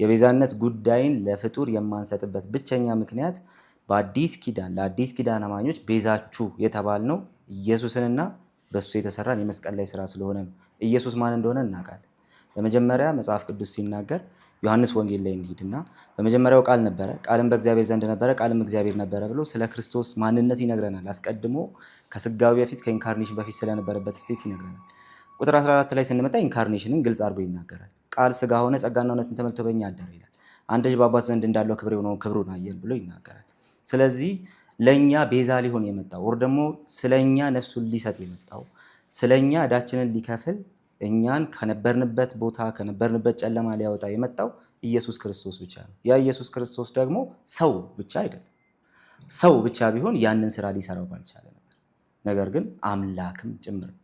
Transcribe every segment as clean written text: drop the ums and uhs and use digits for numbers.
የቤዛነት ጉዳይን ለፍጡር የማንሰጥበት ብቸኛ ምክንያት በአዲስ ኪዳን ለአዲስ ኪዳን አማኞች ቤዛችሁ የተባልነው ኢየሱስንና በሱ የተሰራን የመስቀል ላይ ስራ ስለሆነ ነው። ኢየሱስ ማን እንደሆነ እናውቃለን። በመጀመሪያ መጽሐፍ ቅዱስ ሲናገር ዮሐንስ ወንጌል ላይ እንሂድና በመጀመሪያው ቃል ነበረ፣ ቃልም በእግዚአብሔር ዘንድ ነበረ፣ ቃልም እግዚአብሔር ነበረ ብሎ ስለ ክርስቶስ ማንነት ይነግረናል። አስቀድሞ ከስጋዊ በፊት ከኢንካርኔሽን በፊት ስለነበረበት ስቴት ይነግረናል። ቁጥር 14 ላይ ስንመጣ ኢንካርኔሽንን ግልጽ አድርጎ ይናገራል። ቃል ስጋ ሆነ፣ ጸጋና እውነትን ተመልቶ በእኛ አደረ ይላል። አንድ ልጅ በአባቱ ዘንድ እንዳለው ክብር የሆነውን ክብሩን አየን ብሎ ይናገራል። ስለዚህ ለእኛ ቤዛ ሊሆን የመጣው ወር ደግሞ ስለኛ ነፍሱን ሊሰጥ የመጣው ስለኛ ዕዳችንን ሊከፍል እኛን ከነበርንበት ቦታ ከነበርንበት ጨለማ ሊያወጣ የመጣው ኢየሱስ ክርስቶስ ብቻ ነው። ያ ኢየሱስ ክርስቶስ ደግሞ ሰው ብቻ አይደለም። ሰው ብቻ ቢሆን ያንን ስራ ሊሰራው ባልቻለ ነበር። ነገር ግን አምላክም ጭምር ነው።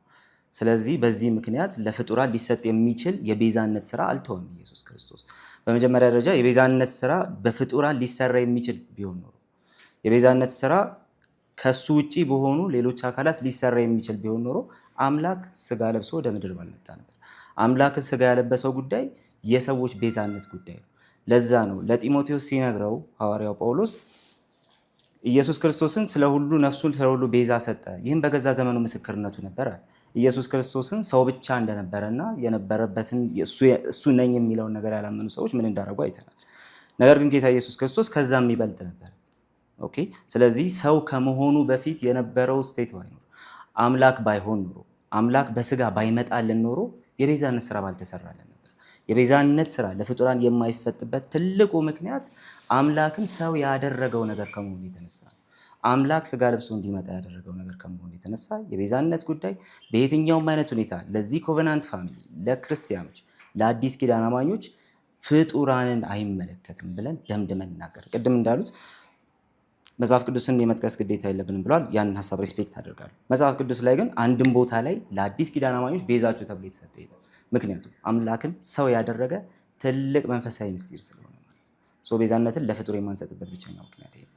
ስለዚህ በዚህ ምክንያት ለፍጡራን ሊሰጥ የሚችል የቤዛነት ስራ አልተወም ኢየሱስ ክርስቶስ። በመጀመሪያ ደረጃ የቤዛነት ስራ በፍጡራን ሊሰራ የሚችል ቢሆን ኖሮ የቤዛነት ስራ ከሱ ውጪ በሆኑ ሌሎች አካላት ሊሰራ የሚችል ቢሆን ኖሮ አምላክ ስጋ ለብሶ ወደ ምድር ባልመጣ ነበር። አምላክን ስጋ ያለበሰው ጉዳይ የሰዎች ቤዛነት ጉዳይ ነው። ለዛ ነው ለጢሞቴዎስ ሲነግረው ሐዋርያው ጳውሎስ ኢየሱስ ክርስቶስን ስለሁሉ ነፍሱን ስለሁሉ ቤዛ ሰጠ፣ ይህም በገዛ ዘመኑ ምስክርነቱ ነበር። ኢየሱስ ክርስቶስን ሰው ብቻ እንደነበረና የነበረበትን እሱ ነኝ የሚለውን ነገር ያላመኑ ሰዎች ምን እንዳደረጉ አይተናል። ነገር ግን ጌታ ኢየሱስ ክርስቶስ ከዛም የሚበልጥ ነበር። ኦኬ። ስለዚህ ሰው ከመሆኑ በፊት የነበረው ስቴት ባይኖር አምላክ ባይሆን ኖሮ አምላክ በስጋ ባይመጣልን ኖሮ የቤዛነት ስራ ባልተሰራልን ነበር። የቤዛነት ስራ ለፍጡራን የማይሰጥበት ትልቁ ምክንያት አምላክን ሰው ያደረገው ነገር ከመሆኑ የተነሳ ነው። አምላክ ስጋ ለብሶ እንዲመጣ ያደረገው ነገር ከመሆኑ የተነሳ የቤዛነት ጉዳይ በየትኛውም አይነት ሁኔታ ለዚህ ኮቨናንት ፋሚሊ፣ ለክርስቲያኖች፣ ለአዲስ ኪዳን አማኞች ፍጡራንን አይመለከትም ብለን ደምድመን እናገር። ቅድም እንዳሉት መጽሐፍ ቅዱስን የመጥቀስ ግዴታ የለብንም ብሏል። ያንን ሀሳብ ሪስፔክት አደርጋለሁ። መጽሐፍ ቅዱስ ላይ ግን አንድም ቦታ ላይ ለአዲስ ኪዳን አማኞች ቤዛችሁ ተብሎ የተሰጠ የለም። ምክንያቱም አምላክን ሰው ያደረገ ትልቅ መንፈሳዊ ምስጢር ስለሆነ ማለት ነው። ቤዛነትን ለፍጡር የማንሰጥበት ብቸኛው ምክንያት ይሄ ነው።